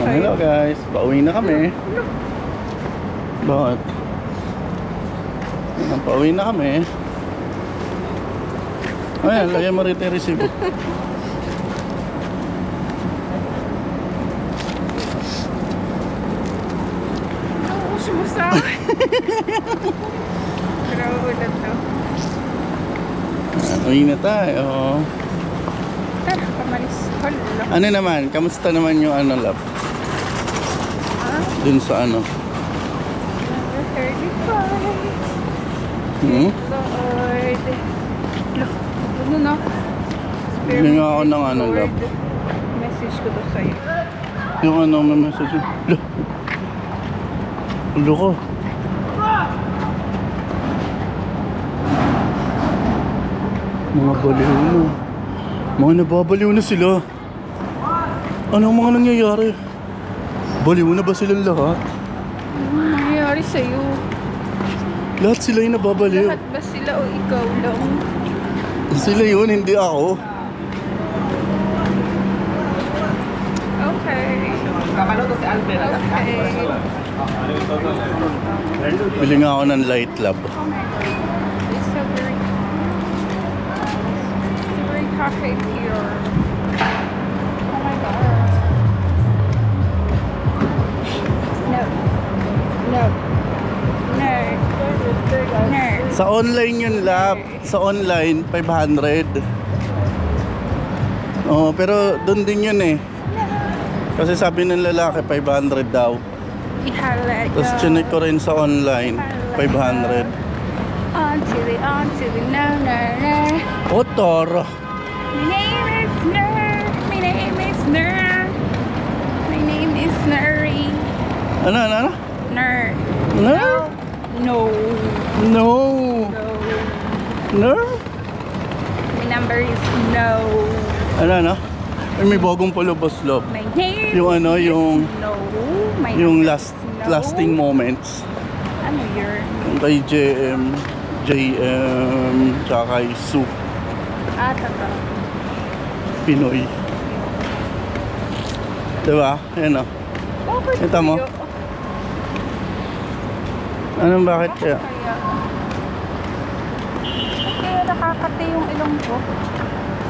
Hello guys, pauwi na kami. Bakit? Pauwi na kami. Ayan, lagyan mo rito yung resibo. Nauus mo sa akin. Grabe na to. Uwi na tayo. Tara, kamalis. Hala. Ano naman? Kamusta naman yung ano, love? Dun sa ano? Number 35. Hmm? Lord. Look, ano na? Bigyan nga ako ng ano, love. Message ko to sa'yo. Yung ano, may message. Ulo ko. Mga baliw na. Mga nababaliw na sila. Ano ang mga nangyayari? Baliw na ba silang lahat? Ano nangyayari sa'yo? Lahat sila yung nababaliw. Lahat ba sila o ikaw lang? Sila yun, hindi ako. Okay. Okay. Bili nga ako ng light, love. It's so very cafe here. Oh my god. No. No. No. No. Sa online yun, love. Sa online, 500. Oo, pero doon din yun eh. Kasi sabi ng lalaki, 500 daw. Ihala. Tapos chinek ko rin sa online, 500. Until the no, no, no. Otor! My name is Nur. My name is Nur. My name is Nuri. Ano, ano, ano? Nur. No? No. No! No. No? My number is no. Ano, ano? Ay, may bagong palabas, love. My name Yung ano, is yung... no. My Yung number is no. lasting moments. Ano yun? Yung kay JM, tsaka kay Su, Tata. Pinoy. Diba? Ayan o. Bakit Kita mo? kaya? Anong bakit kaya? Kaya? Kaya nakakati yung ilong ko.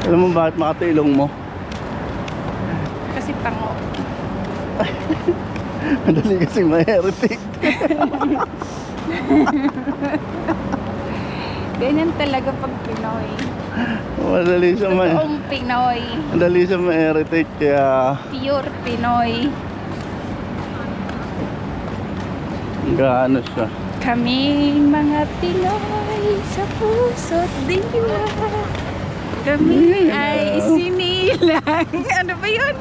Alam mo bakit makati ilong mo? Kasi tango. Madali kasi ma-heretic. Ganyan talaga pag Pinoy. Madali siya Totoong Pinoy. madali siya ma-heretic kaya Pure Pinoy. gaano siya. Kaming mga Pinoy sa puso't diwa. Kami ay sinilang. Ano ba yun?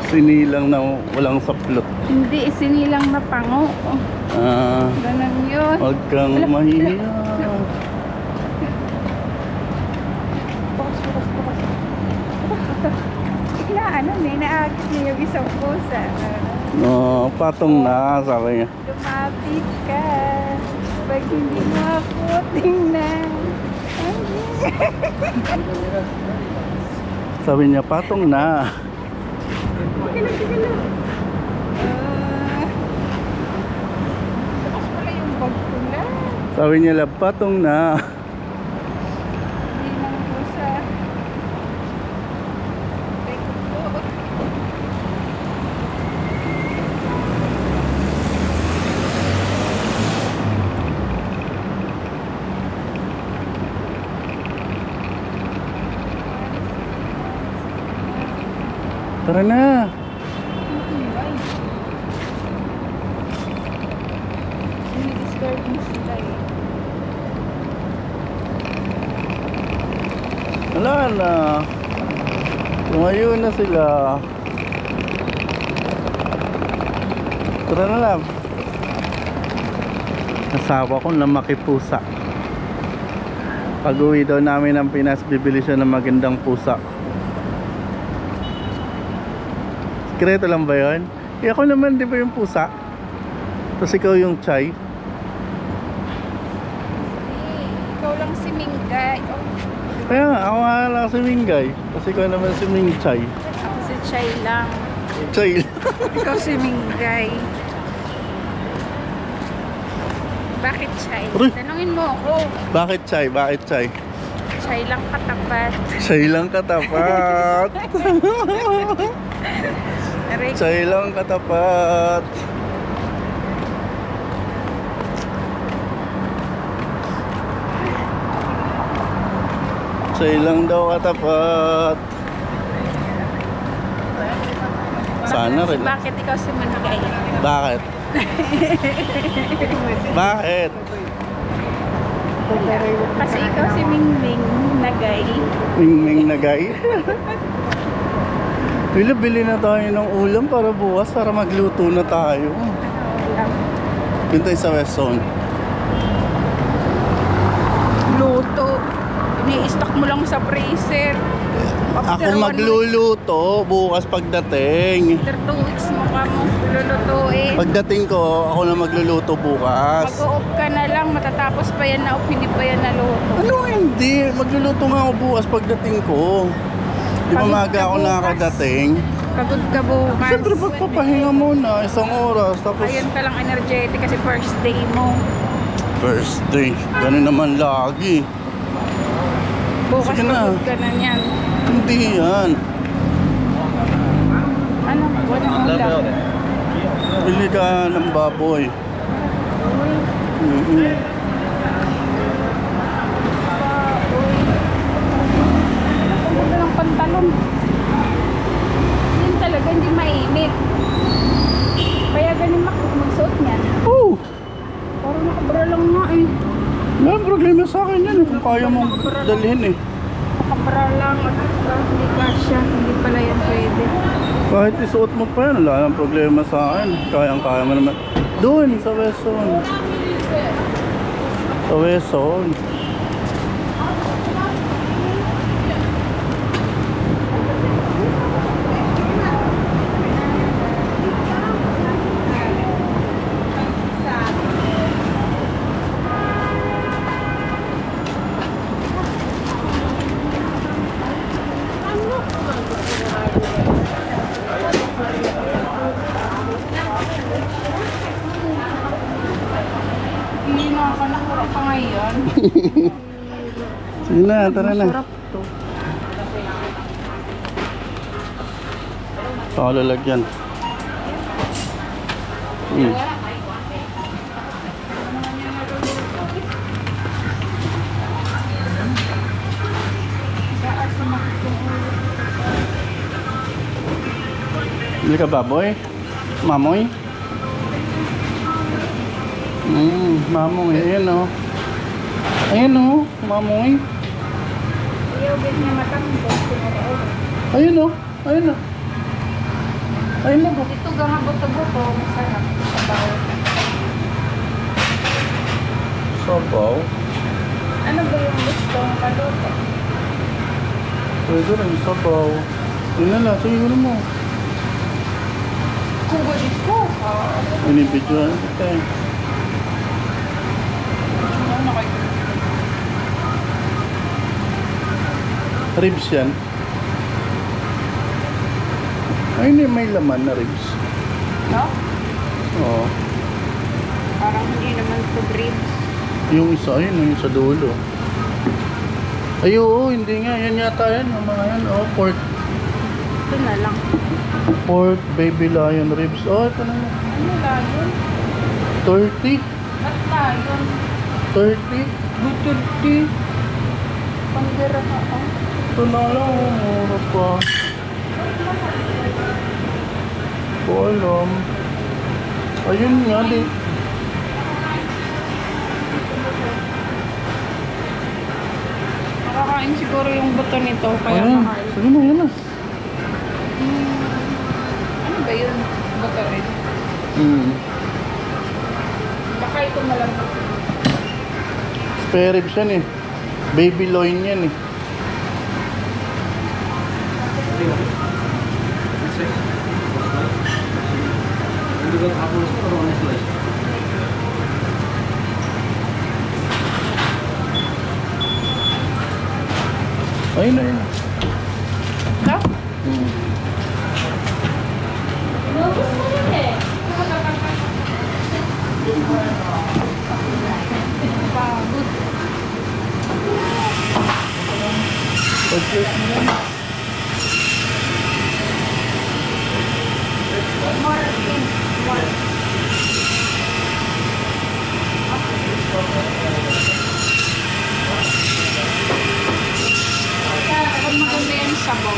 Sinilang na walang saplot. Hindi, sinilang na pango. Ganun yun. Huwag kang mahiya. Ano, naagit niya yung isang pusa. No, patong na, sabi niya. Lumapit ka. Pag hindi mo ako tingnan. Sabi niya, patong na. Tapos pala yung bag ko na. Sabi niya, love, patong na. Hindi lang pusa. Tara na. Disturb mo sila eh. Wala na. Tumayo na sila. Tara na lang. Asawa ko na makipusa. Pag uwi daw namin ng Pinas, bibili siya ng magandang pusa. Sikreto lang ba yun? Eh ako naman, di ba yung pusa? Tapos ikaw yung Chai. Ikaw lang si Mingay. Oh, Kaya nga, ako nga lang si Mingay. Kasi ko naman si Mingchay. Ako si Chay lang. Chay. Ikaw si Mingay. Bakit Chay? Uy. Tanungin mo ako. Bakit Chay? Bakit Chay? Chay lang katapat. Chay lang katapat. Aray, Chay lang katapat. Chay lang daw katapat. Sana rin. bakit ikaw si Mingay? Bakit? Bakit? Kasi ikaw si Mingming Nagay. Mingming na guy. Bili na tayo ng ulam para bukas para magluto na tayo. Yun tayo sa West Zone. Luto. Ini-stock mo lang sa freezer. After Ako magluluto bukas pagdating. After 2 weeks mo ka mo lulutuin. Pagdating ko, ako na magluluto bukas. Mag-o-off ka na lang, matatapos pa yan na off, hindi pa yan naluto. Ano hindi? Magluluto nga ako bukas pagdating ko. Di ba Pagod maaga ka ako bukas. nakakadating? Pagod ka bukas. Siyempre pagpapahinga muna, 1 oras. Tapos Ayun ka lang energetic kasi first day mo. first day. Ganun naman lagi. Bukas Sige na. pagod ka na niyan. Hindi yan. Ano? Walang ulam. Bili ka ng baboy. Uy, ang ganda ng pantalon. Yun talaga, hindi mainit. Kaya ganin magsuot niyan. Oh! Parang nakabra lang nga eh. Wala problema sa akin yan. Kung kaya mong dalhin eh. Nakabra lang. Hindi kasya. Hindi pala yan pwede. Kahit isuot mo pa yan, wala nang problema sa akin. Kayang-kaya mo naman. Doon, sa West Zone. Sa West Zone. Hindi nakakanakurap pa ngayon. Sige na, tara na. Masarap to. Saka lalagyan. Bili ka baboy? Mamoy? Mamoy. Ayan o. Ayan o, mamoy. Ayaw din niya matambok. Ayun o. Ayun o. Ayun o. Ito gama buto-buto. Masarap. Sabaw. Sabaw. Ano ba yung gusto ng kaluto? Pwede rin sabaw. Yun na lang. Sige mo. Kugulit ko. Binibidyoan kita eh. Ribs yan. Ay, hindi may laman na ribs. No? Oo. Parang hindi naman to ribs. Yung isa, ayun, yung sa dulo. Ay, oo, hindi nga. Yan yata yan. Yung mga yan. Oh, pork. Ito na lang. Pork, baby lion ribs. Oh, ito na yan. Ano layon? 30. Ba't layon? 30. Buturti. Panggara ka ah. Ito na lang. Oh, mura pa. Ko alam. Ayun nga, di. Nakakain siguro yung buto nito. Kaya Ayan. mahal. Sige na, yan na. Ano ba yun? Buto rin. Baka ito malambot. Spare ribs yan eh. Baby loin yan eh. Ayun, ayun. Ito? Hmm. Pagod. Pag-close mo lang. More. Pag maganda yan sa bowl.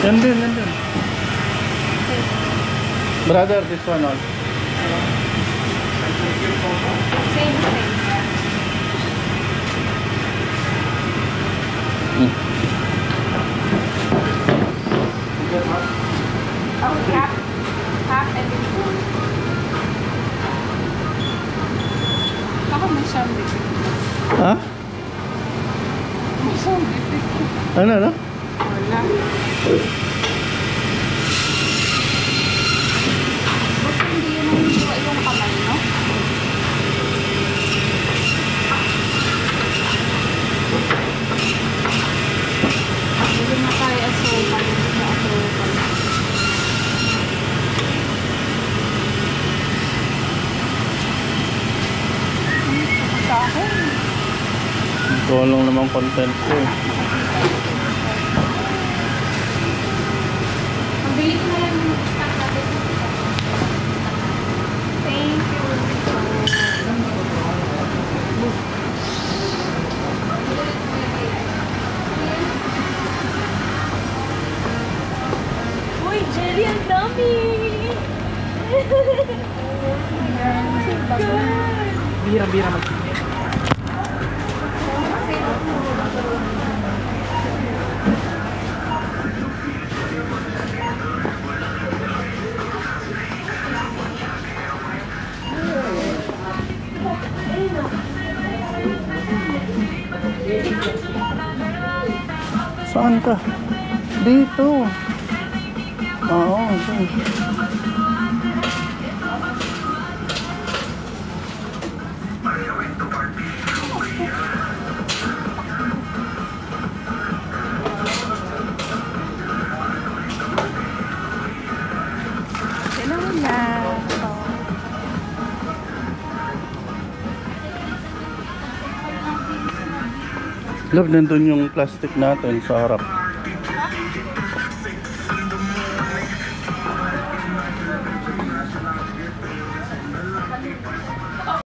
Yan din, yan din. Brother, this one also. Same thing. Oh, half and then full. Ako may sound effect. Ha? May sound effect. Ano, ano? Wala. Ba't hindi yun ang hiwa yung kamay, no? Hindi na tayo asukal. Hindi na asukal. Sa akin. Ito lang naman content ko eh. Pabili ko na lang yung stock natin. Thank you. Uy, jelly ang dami! Bira-bira mag Saan ka? Dito. Oo, okay. Dalawa na. Love, nandun yung plastic natin sa harap.